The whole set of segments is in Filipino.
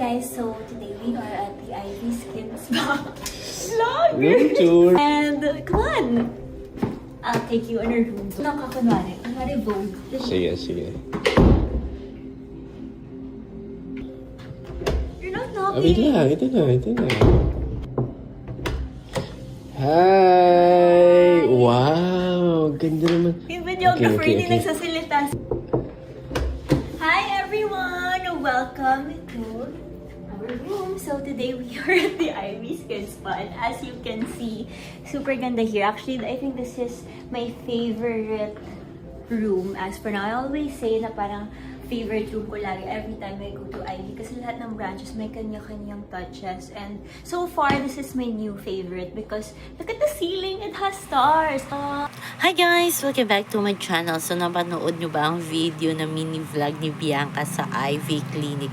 guys, so today we are at the Ivy Skin Spa. Room tour. And come on! I'll take you in our room. Kunwari Vogue. Sige. You're not Wait knocking. lang, ito na. Hi! Wow! Ganda naman. Yung videographer Okay. hindi nagsasalita. Hi everyone! Welcome to our room. So today we are at the Ivy Skin Spa. And as you can see, super ganda here. Actually, I think this is my favorite room. As for now, I always say na parang favorite room ko lagi every time I go to Ivy kasi lahat ng branches may kanya-kanyang touches, and so far this is my new favorite because look at the ceiling, it has stars. Hi guys! Welcome back to my channel. So napanood nyo ba ang video na mini vlog ni Bianca sa Ivy Clinic?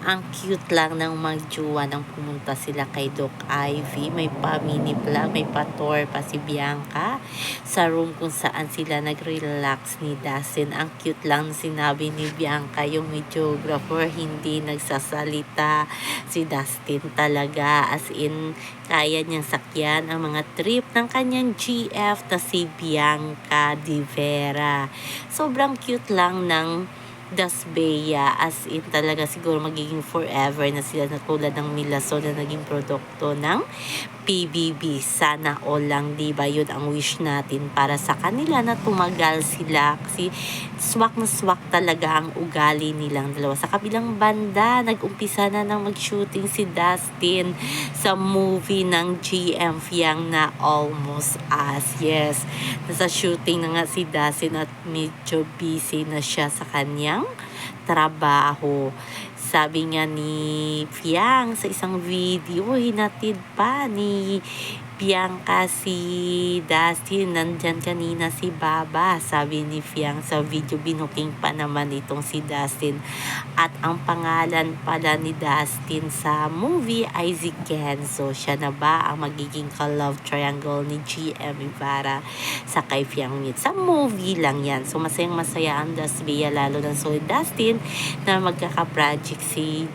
Ang cute lang ng magjuwa nang pumunta sila kay Doc Ivy. May pa mini vlog, may pa tour pa si Bianca sa room kung saan sila nag-relax ni Dustin. Ang cute lang sinabi ni Bianca, yung videographer hindi nagsasalita. Si Dustin talaga, as in kaya niyang sakyan ang mga trip ng kanyang GF na si Bianca Di Vera. Sobrang cute lang ng Dasbea, as in talaga siguro magiging forever na sila na tulad ng Milaso na naging produkto ng PBB. Sana all lang, diba? Yun ang wish natin para sa kanila na tumagal sila kasi swak na swak talaga ang ugali nilang dalawa. Sa kabilang banda, nag-umpisa na ng mag-shooting si Dustin sa movie ng GM Fiang na Almost Us. Yes, nasa shooting na nga si Dustin at medyo busy na siya sa kanyang trabaho. Sabi nga ni Fiang sa isang video, hinatid pa ni Bianca si Dustin. Nandyan kanina si Baba. Sabi ni Fiang sa video, binuking pa naman itong si Dustin. At ang pangalan pala ni Dustin sa movie ay si Kenzo. Siya na ba ang magiging ka-love triangle ni GM Ibarra sa kay Fiang Meet? Sa movie lang yan. So masayang masaya ang Dasbea, lalo na so Dustin na magkaka-project si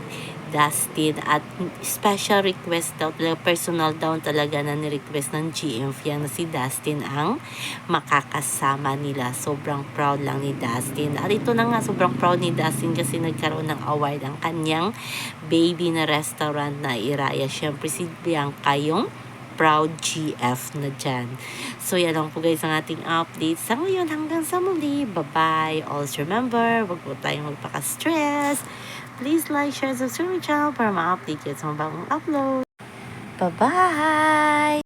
Dustin, at special request daw talaga, personal daw talaga na ni-request ng GM Fiang na si Dustin ang makakasama nila. Sobrang proud lang ni Dustin. At ito na nga, sobrang proud ni Dustin kasi nagkaroon ng award ang kanyang baby na restaurant na Iraya. Siyempre si Bianca yung proud GF na dyan. So yan lang po guys ang ating update sa ngayon. Hanggang sa muli. Bye-bye. Also remember, wag po tayong magpaka-stress. Please like, share, subscribe my channel para ma-update kayo sa mga bagong upload. Bye-bye!